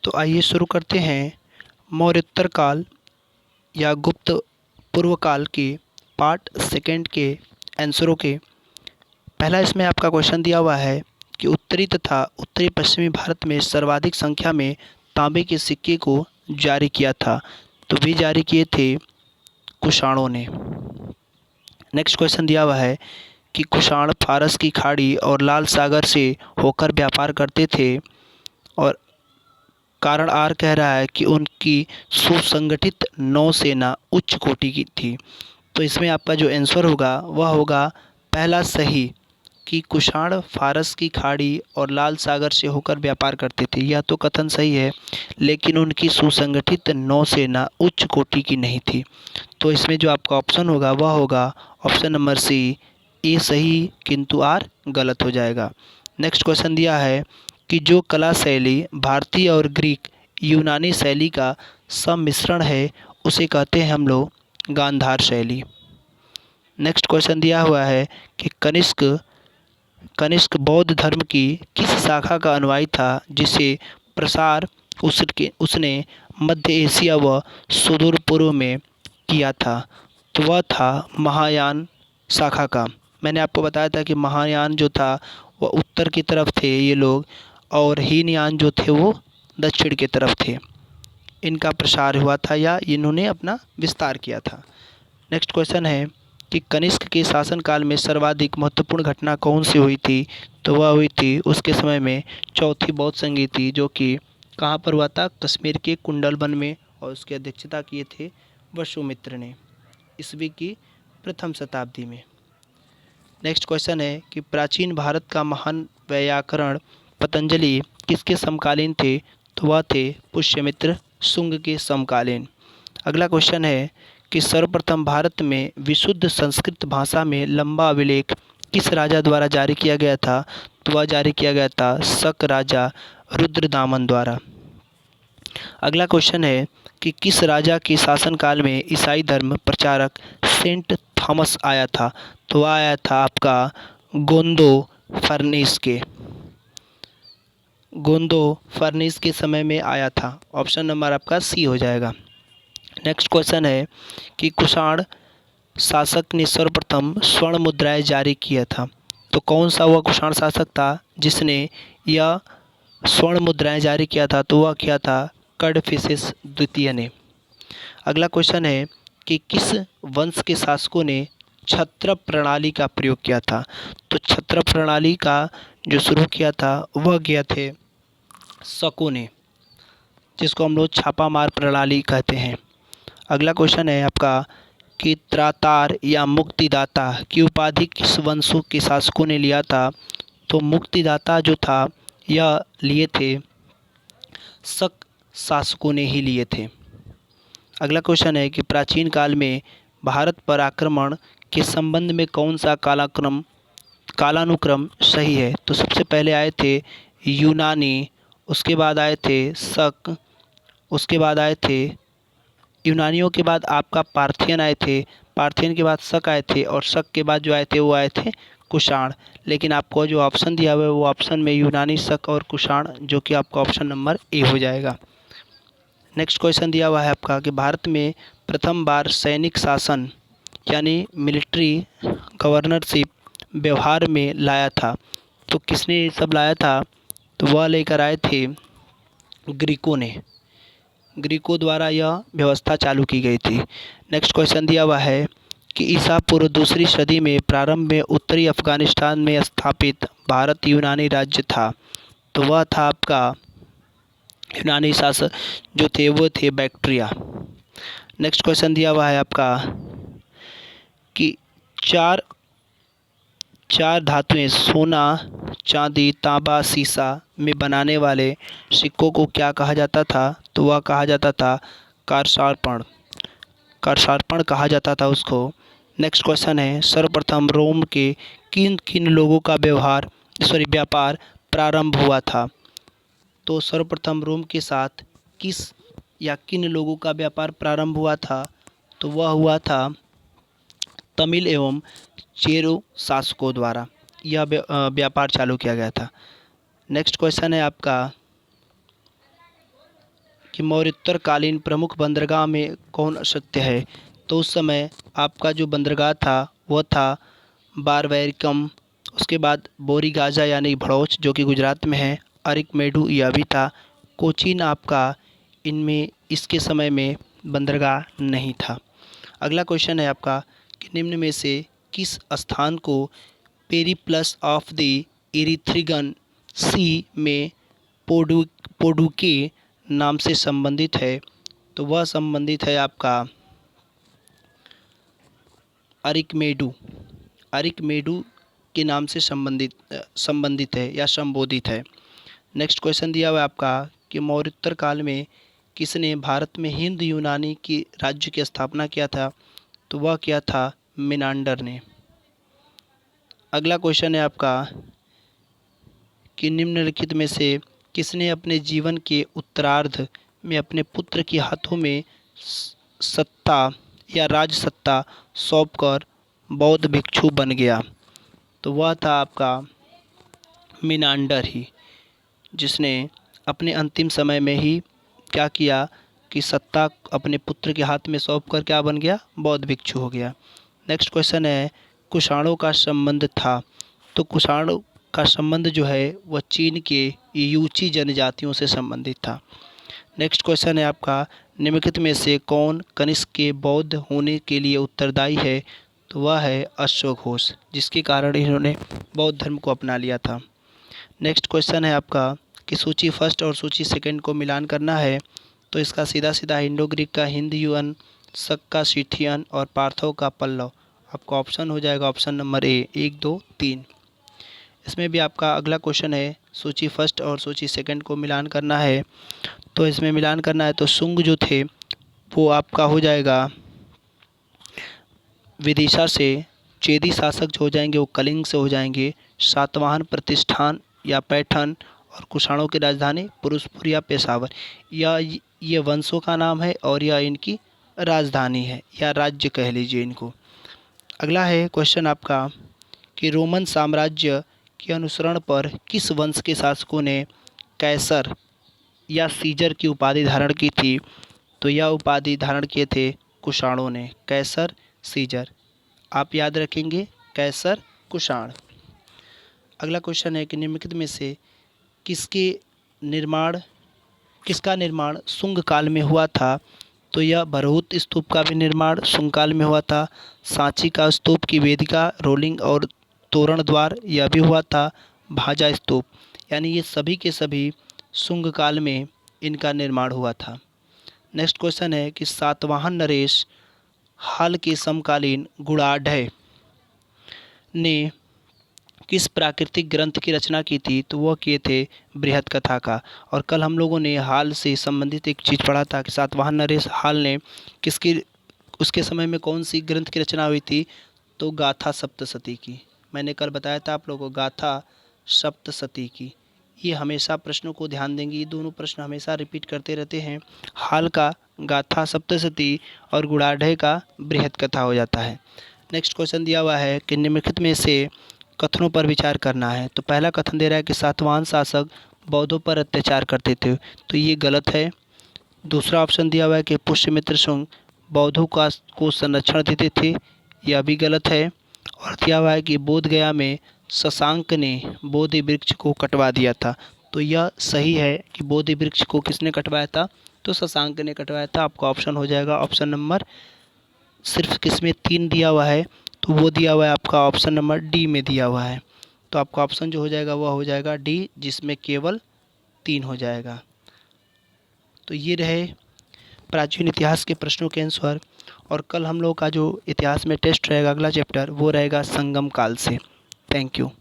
तो आइए शुरू करते हैं मौर्योत्तर काल या गुप्त पूर्व काल के पार्ट सेकंड के आंसरों के। पहला इसमें आपका क्वेश्चन दिया हुआ है कि उत्तरी तथा उत्तरी पश्चिमी भारत में सर्वाधिक संख्या में तांबे के सिक्के को जारी किया था, तो वे जारी किए थे कुषाणों ने। नेक्स्ट क्वेश्चन दिया हुआ है कि कुषाण फारस की खाड़ी और लाल सागर से होकर व्यापार करते थे, और कारण आर कह रहा है कि उनकी सुसंगठित नौसेना उच्च कोटि की थी। तो इसमें आपका जो आंसर होगा वह होगा पहला सही कि कुषाण फारस की खाड़ी और लाल सागर से होकर व्यापार करते थे। यह तो कथन सही है, लेकिन उनकी सुसंगठित नौसेना उच्च कोटि की नहीं थी। तो इसमें जो आपका ऑप्शन होगा वह होगा ऑप्शन नंबर सी, ए सही किंतु आर गलत हो जाएगा। नेक्स्ट क्वेश्चन दिया है कि जो कला शैली भारतीय और ग्रीक यूनानी शैली का सम्मिश्रण है उसे कहते हैं हम लोग गांधार शैली। नेक्स्ट क्वेश्चन दिया हुआ है कि कनिष्क बौद्ध धर्म की किस शाखा का अनुयायी था जिसे प्रसार उसने मध्य एशिया व सुदूर पूर्व में किया था? तो वह था महायान शाखा का। मैंने आपको बताया था कि महायान जो था वह उत्तर की तरफ थे ये लोग, और हीनयान जो थे वो दक्षिण की तरफ थे। इनका प्रसार हुआ था या इन्होंने अपना विस्तार किया था। नेक्स्ट क्वेश्चन है कि कनिष्क के शासनकाल में सर्वाधिक महत्वपूर्ण घटना कौन सी हुई थी? तो वह हुई थी उसके समय में चौथी बौद्ध संगीति, जो कि कहाँ पर हुआ था? कश्मीर के कुंडलवन में, और उसकी अध्यक्षता किए थे वसुमित्र ने ईस्वी की प्रथम शताब्दी में। नेक्स्ट क्वेश्चन है कि प्राचीन भारत का महान वैयाकरण पतंजलि किसके समकालीन थे? तो वह थे पुष्यमित्र शुंग के समकालीन। अगला क्वेश्चन है कि सर्वप्रथम भारत में विशुद्ध संस्कृत भाषा में लंबा अभिलेख किस राजा द्वारा जारी किया गया था? तो वह जारी किया गया था शक राजा रुद्रदामन द्वारा। अगला क्वेश्चन है कि किस राजा के शासनकाल में ईसाई धर्म प्रचारक सेंट थॉमस आया था? तो वह आया था आपका गोंदो फर्निस के समय में आया था। ऑप्शन नंबर आपका सी हो जाएगा। नेक्स्ट क्वेश्चन है कि कुषाण शासक ने सर्वप्रथम स्वर्ण मुद्राएं जारी किया था, तो कौन सा वह कुषाण शासक था जिसने यह स्वर्ण मुद्राएं जारी किया था? तो वह किया था कड़फिसेस द्वितीय ने। अगला क्वेश्चन है कि किस वंश के शासकों ने छत्र प्रणाली का प्रयोग किया था? तो छत्र प्रणाली का जो शुरू किया था वह किया थे शकों ने, जिसको हम लोग छापामार प्रणाली कहते हैं। अगला क्वेश्चन है आपका कि त्रातार या मुक्तिदाता की उपाधि किस वंशों के शासकों ने लिया था? तो मुक्तिदाता जो था यह लिए थे शक शासकों ने ही लिए थे। अगला क्वेश्चन है कि प्राचीन काल में भारत पर आक्रमण के संबंध में कौन सा कालानुक्रम सही है? तो सबसे पहले आए थे यूनानी, उसके बाद आए थे शक, उसके बाद आए थे यूनानियों के बाद आपका पार्थियन आए थे, पार्थियन के बाद शक आए थे, और शक के बाद जो आए थे वो आए थे कुषाण। लेकिन आपको जो ऑप्शन दिया हुआ है वो ऑप्शन में यूनानी, शक और कुषाण, जो कि आपका ऑप्शन नंबर ए हो जाएगा। नेक्स्ट क्वेश्चन दिया हुआ है आपका कि भारत में प्रथम बार सैनिक शासन यानी मिलिट्री गवर्नरशिप व्यवहार में लाया था, तो किसने ये सब लाया था? तो वह लेकर आए थे ग्रीकों ने। ग्रीकों द्वारा यह व्यवस्था चालू की गई थी। नेक्स्ट क्वेश्चन दिया हुआ है कि ईसा पूर्व दूसरी सदी में प्रारंभ में उत्तरी अफगानिस्तान में स्थापित भारत यूनानी राज्य था, तो वह था आपका यूनानी शासक जो थे वो थे बैक्ट्रिया। नेक्स्ट क्वेश्चन दिया हुआ है आपका कि चार धातुएं सोना, चांदी, तांबा, सीसा में बनाने वाले सिक्कों को क्या कहा जाता था? तो वह कहा जाता था कारसार्पण कहा जाता था उसको। नेक्स्ट क्वेश्चन है सर्वप्रथम रोम के किन किन लोगों का व्यापार प्रारंभ हुआ था? तो सर्वप्रथम रोम के साथ किस या किन लोगों का व्यापार प्रारंभ हुआ था? तो वह हुआ था तमिल एवं चेरो शासकों द्वारा यह व्यापार चालू किया गया था। नेक्स्ट क्वेश्चन है आपका कि मौर्योत्तरकालीन प्रमुख बंदरगाह में कौन सत्य है। तो उस समय आपका जो बंदरगाह था वह था बारवैरिकम, उसके बाद बोरीगाजा यानी भड़ौच जो कि गुजरात में है, अरिकमेडु यह भी था, कोचीन आपका इनमें इसके समय में बंदरगाह नहीं था। अगला क्वेश्चन है आपका कि निम्न में से किस स्थान को पेरिप्लस ऑफ द इरीथ्रिगन सी में पोडुके नाम से संबंधित है। तो वह संबंधित है आपका अरिकमेडु के नाम से संबंधित है या संबोधित है। नेक्स्ट क्वेश्चन दिया हुआ है आपका कि मौर्योत्तर काल में किसने भारत में हिंद यूनानी की राज्य की स्थापना किया था। तो वह किया था मिनांडर ने। अगला क्वेश्चन है आपका कि निम्नलिखित में से किसने अपने जीवन के उत्तरार्ध में अपने पुत्र के हाथों में सत्ता या राजसत्ता सौंपकर बौद्ध भिक्षु बन गया। तो वह था आपका मिनांडर ही, जिसने अपने अंतिम समय में ही क्या किया कि सत्ता अपने पुत्र के हाथ में सौंपकर क्या बन गया, बौद्ध भिक्षु हो गया। नेक्स्ट क्वेश्चन है कुषाणों का संबंध था। तो कुषाणों का संबंध जो है वह चीन के यूची जनजातियों से संबंधित था। नेक्स्ट क्वेश्चन है आपका निम्नलिखित में से कौन कनिष्क के बौद्ध होने के लिए उत्तरदायी है। तो वह है अश्वघोष, जिसके कारण इन्होंने बौद्ध धर्म को अपना लिया था। नेक्स्ट क्वेश्चन है आपका कि सूची फर्स्ट और सूची सेकंड को मिलान करना है। तो इसका सीधा सीधा इंडो ग्रीक का हिंद युअन, शक का सिथियन और पार्थव का पल्लव। आपका ऑप्शन हो जाएगा ऑप्शन नंबर ए 1, 2, 3। इसमें भी आपका अगला क्वेश्चन है सूची फर्स्ट और सूची सेकंड को मिलान करना है। तो इसमें मिलान करना है तो शुंग जो थे वो आपका हो जाएगा विदिशा से, चेदी शासक जो हो जाएंगे वो कलिंग से हो जाएंगे, सातवाहन प्रतिष्ठान या पैठन और कुषाणों की राजधानी पुरुषपुर या पेशावर। या ये वंशों का नाम है और यह इनकी राजधानी है या राज्य कह लीजिए इनको। अगला है क्वेश्चन आपका कि रोमन साम्राज्य के अनुसरण पर किस वंश के शासकों ने कैसर या सीजर की उपाधि धारण की थी। तो यह उपाधि धारण किए थे कुषाणों ने, कैसर सीजर। आप याद रखेंगे कैसर कुषाण। अगला क्वेश्चन है कि निम्नलिखित में से किसका निर्माण शुंग काल में हुआ था। तो यह भरहुत स्तूप का भी निर्माण शुंग काल में हुआ था। सांची का स्तूप की वेदिका, रोलिंग और तोरण द्वार यह भी हुआ था। भाजा स्तूप, यानी ये सभी के सभी शुंग काल में इनका निर्माण हुआ था। नेक्स्ट क्वेश्चन है कि सातवाहन नरेश हाल के समकालीन गुणाढ़ ने किस प्राकृतिक ग्रंथ की रचना की थी। तो वह किए थे बृहद कथा का। और कल हम लोगों ने हाल से संबंधित एक चीज़ पढ़ा था कि सातवाहन नरेश हाल ने उसके समय में कौन सी ग्रंथ की रचना हुई थी। तो गाथा सप्तशती की। मैंने कल बताया था आप लोगों को गाथा सप्तशती की। ये हमेशा प्रश्नों को ध्यान देंगे, ये दोनों प्रश्न हमेशा रिपीट करते रहते हैं। हाल का गाथा सप्तशती और गुणाढ़ का बृहद कथा हो जाता है। नेक्स्ट क्वेश्चन दिया हुआ है कि निम्नलिखित में से कथनों पर विचार करना है। तो पहला कथन दे रहा है कि सातवाहन शासक बौद्धों पर अत्याचार करते थे। तो ये गलत है। दूसरा ऑप्शन दिया हुआ है कि पुष्यमित्र शुंग बौद्धों को संरक्षण देते थे। यह भी गलत है। और दिया हुआ है कि बोध गया में शशांक ने बोधि वृक्ष को कटवा दिया था। तो यह सही है कि बोधि वृक्ष को किसने कटवाया था। तो शशांक ने कटवाया था। आपका ऑप्शन हो जाएगा ऑप्शन नंबर, सिर्फ किसमें 3 दिया हुआ है तो वो दिया हुआ है आपका ऑप्शन नंबर डी में दिया हुआ है। तो आपका ऑप्शन जो हो जाएगा वह हो जाएगा डी, जिसमें केवल 3 हो जाएगा। तो ये रहे प्राचीन इतिहास के प्रश्नों के आंसर। और कल हम लोग का जो इतिहास में टेस्ट रहेगा अगला चैप्टर वो रहेगा संगम काल से। Thank you.